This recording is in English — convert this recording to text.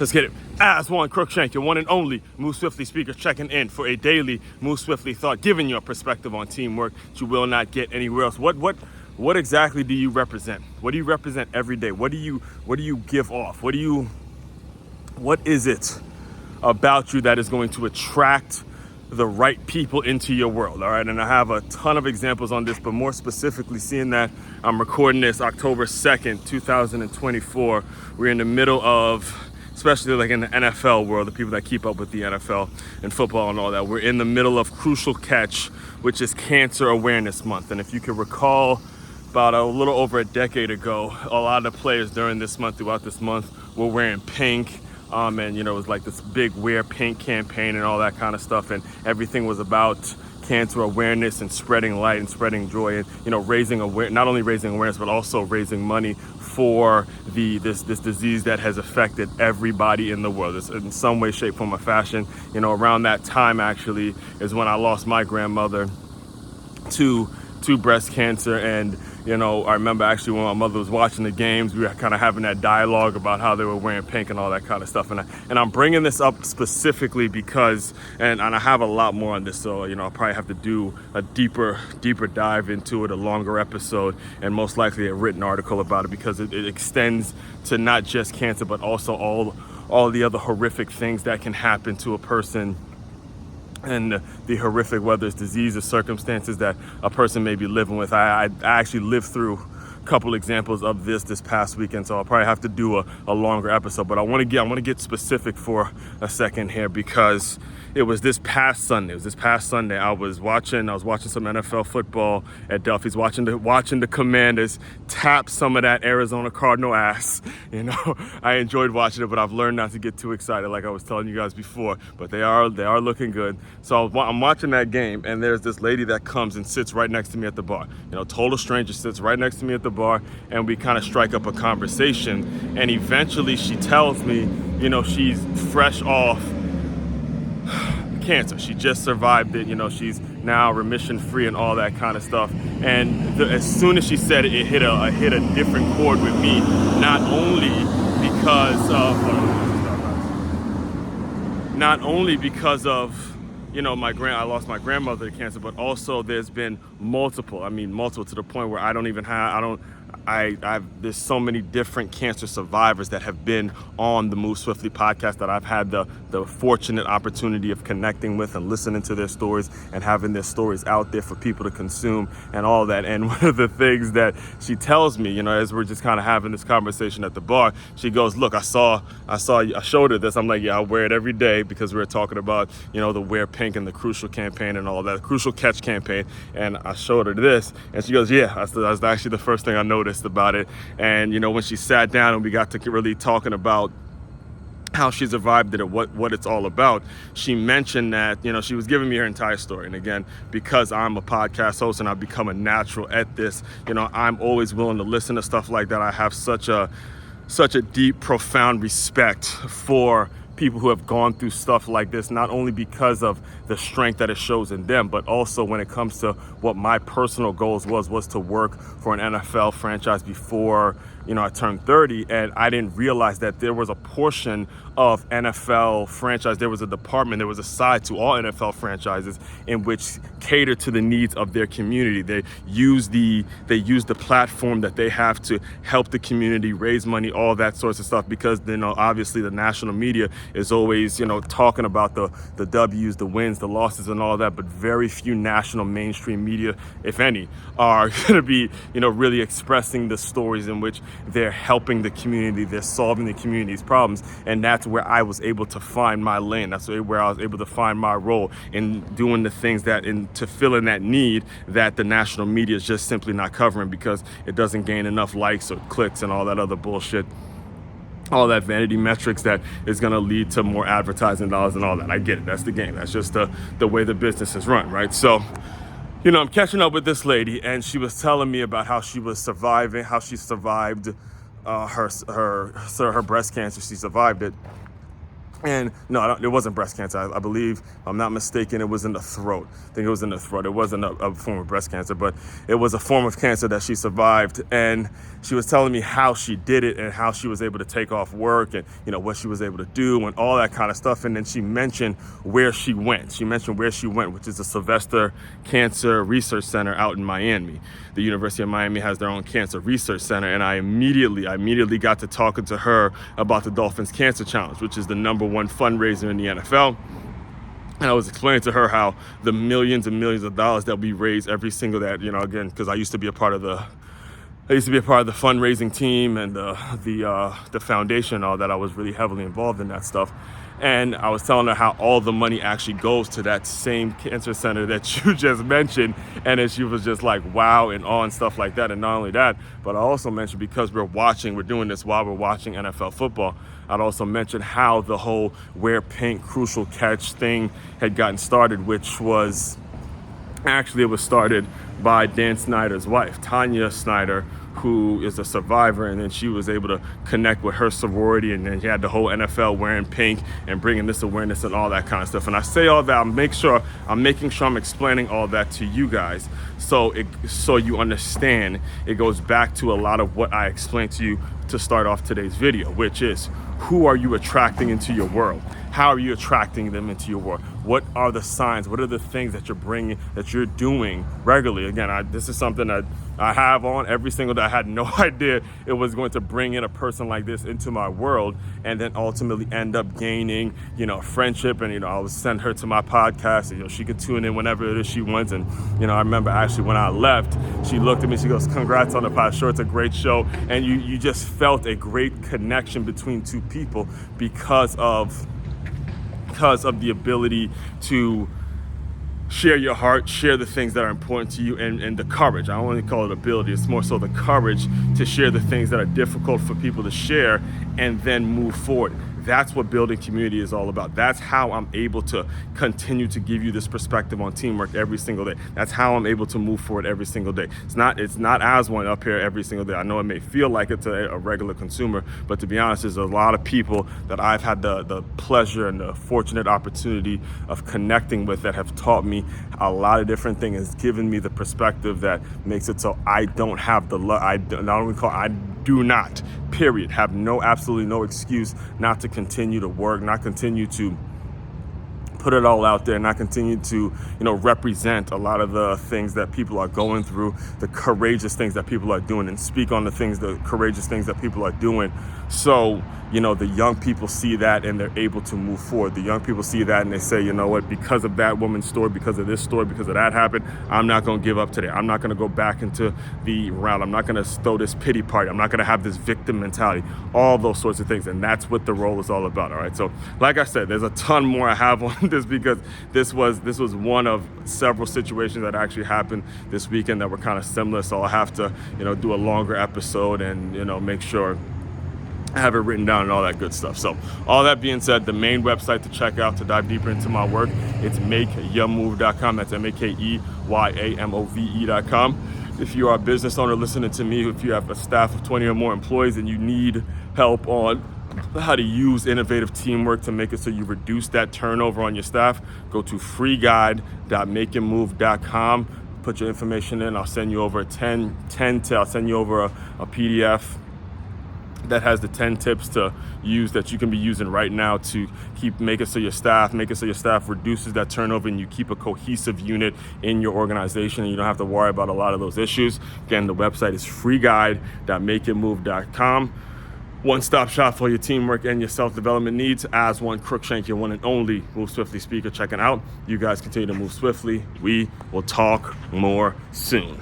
Let's get it. Aswand, Cruickshank, your one and only Move Swiftly speaker, checking in for a daily Move Swiftly thought, giving you a perspective on teamwork that you will not get anywhere else. What exactly do you represent? What do you represent every day? What do you give off? What is it about you that is going to attract the right people into your world? All right, and I have a ton of examples on this, but more specifically, seeing that I'm recording this October 2nd, 2024, we're in the middle of, especially like in the NFL world, the people that keep up with the NFL and football and all that, we're in the middle of Crucial Catch, which is Cancer Awareness Month. And if you can recall, about a little over a decade ago, a lot of the players throughout this month, were wearing pink. And it was like this big Wear Pink campaign and all that kind of stuff. And everything was about cancer awareness and spreading light and spreading joy and, not only raising awareness, but also raising money for this disease that has affected everybody in the world. It's in some way, shape, form, or fashion. Around that time actually is when I lost my grandmother to breast cancer. And I remember actually when my mother was watching the games, we were kind of having that dialogue about how they were wearing pink and all that kind of stuff. And I'm bringing this up specifically because, and I have a lot more on this, so I'll probably have to do a deeper dive into it, a longer episode, and most likely a written article about it, because it extends to not just cancer, but also all the other horrific things that can happen to a person, and the horrific, whether it's disease or circumstances that a person may be living with. I actually lived through a couple examples of this past weekend, so I'll probably have to do a longer episode. But I want to get specific for a second here, because it was this past Sunday. I was watching some NFL football at Duffy's, watching the Commanders tap some of that Arizona Cardinal ass. I enjoyed watching it, but I've learned not to get too excited, like I was telling you guys before. But they are looking good. So I'm watching that game, and there's this lady that comes and sits right next to me at the bar. Total stranger, sits right next to me at the bar, and we kind of strike up a conversation. And eventually, she tells me, she's fresh off cancer. She just survived it. She's now remission free and all that kind of stuff. And as soon as she said it, it hit a different chord with me. Not only because of I lost my grandmother to cancer, but also there's been multiple to the point where there's so many different cancer survivors that have been on the Move Swiftly podcast that I've had the fortunate opportunity of connecting with and listening to their stories and having their stories out there for people to consume and all that. And one of the things that she tells me, as we're just kind of having this conversation at the bar, she goes, "Look, I showed her this." I'm like, "Yeah, I wear it every day," because we were talking about, the Wear Pink and the Crucial campaign and all that, Crucial Catch campaign. And I showed her this, and she goes, "Yeah, that's actually the first thing I noticed about it." And when she sat down and we got to really talking about how she survived it and what it's all about, she mentioned that she was giving me her entire story. And again, because I'm a podcast host and I've become a natural at this, I'm always willing to listen to stuff like that. I have such a deep, profound respect for people who have gone through stuff like this, not only because of the strength that it shows in them, but also when it comes to what my personal goals was to work for an NFL franchise before I turned 30. And I didn't realize that there was a portion of NFL franchise, there was a department, there was a side to all NFL franchises in which cater to the needs of their community. They use the platform that they have to help the community, raise money, all that sorts of stuff, because obviously the national media is always talking about the W's, the wins, the losses and all that, but very few national mainstream media, if any, are going to be really expressing the stories in which they're helping the community, they're solving the community's problems. And that's where I was able to find my lane. That's where I was able to find my role in doing the things to fill in that need that the national media is just simply not covering, because it doesn't gain enough likes or clicks and all that other bullshit, all that vanity metrics that is going to lead to more advertising dollars and all that. I get it. That's the game. That's just the way the business is run, right? So, I'm catching up with this lady, and she was telling me about how she survived her breast cancer. She survived it. And no, it wasn't breast cancer. I believe, if I'm not mistaken, it was in the throat. I think it was in the throat. It wasn't a form of breast cancer, but it was a form of cancer that she survived. And she was telling me how she did it and how she was able to take off work and, what she was able to do and all that kind of stuff. And then she mentioned where she went. Which is the Sylvester Cancer Research Center out in Miami. The University of Miami has their own cancer research center. And I immediately got to talking to her about the Dolphins Cancer Challenge, which is the #1 fundraiser in the NFL. And I was explaining to her how the millions and millions of dollars that we raise every single day, again, because I used to be a part of the fundraising team and the foundation and all that. I was really heavily involved in that stuff. And I was telling her how all the money actually goes to that same cancer center that you just mentioned. And then she was just like, wow, and awe and stuff like that. And not only that, but I also mentioned, because we're doing this while we're watching NFL football, I'd also mentioned how the whole wear pink crucial catch thing had gotten started, which was actually, it was started by Dan Snyder's wife, Tanya Snyder, who is a survivor, and then she was able to connect with her sorority, and then you had the whole NFL wearing pink and bringing this awareness and all that kind of stuff. And I say all that, I'm making sure I'm explaining all that to you guys, so you understand. It goes back to a lot of what I explained to you to start off today's video, which is, who are you attracting into your world? How are you attracting them into your world? What are the signs? What are the things that you're doing regularly? Again, this is something that I have on every single day. I had no idea it was going to bring in a person like this into my world, and then ultimately end up gaining, friendship. And, I would send her to my podcast, and, she could tune in whenever it is she wants. And, I remember actually when I left, she looked at me, she goes, "Congrats on the pod. Sure, it's a great show." And you just felt a great connection between two people because of the ability to share your heart, share the things that are important to you, and the courage. I don't want to call it ability, it's more so the courage to share the things that are difficult for people to share and then move forward. That's what building community is all about. That's how I'm able to continue to give you this perspective on teamwork every single day. That's how I'm able to move forward every single day. It's not Aswand up here every single day. I know it may feel like it to a regular consumer, but to be honest, there's a lot of people that I've had the pleasure and the fortunate opportunity of connecting with that have taught me a lot of different things, given me the perspective that makes it so I don't have I do not, period, have absolutely no excuse not to continue to work, not continue to put it all out there, not continue to, represent a lot of the things that people are going through, the courageous things that people are doing, and speak on the courageous things that people are doing. So, the young people see that and they're able to move forward. The young people see that and they say, you know what, because of that woman's story, because of this story, because of that happened, I'm not going to give up today. I'm not going to go back into the round. I'm not going to throw this pity party. I'm not going to have this victim mentality, all those sorts of things. And that's what the role is all about. All right. So like I said, there's a ton more I have on this, because this was one of several situations that actually happened this weekend that were kind of similar. So I'll have to, do a longer episode and, make sure I have it written down and all that good stuff. So all that being said, the main website to check out to dive deeper into my work, it's makeyourmove.com. That's makeyourmove.com. If you are a business owner listening to me, if you have a staff of 20 or more employees and you need help on how to use innovative teamwork to make it so you reduce that turnover on your staff, go to freeguide.makeyourmove.com. Put your information in. I'll send you over I'll send you over a PDF that has the 10 tips to use that you can be using right now to make it so your staff reduces that turnover and you keep a cohesive unit in your organization and you don't have to worry about a lot of those issues. Again, the website is freeguide.makeyourmove.com. One-stop shop for your teamwork and your self-development needs. Aswand, Cruickshank, your one and only Move Swiftly speaker, checking out. You guys continue to move swiftly. We will talk more soon.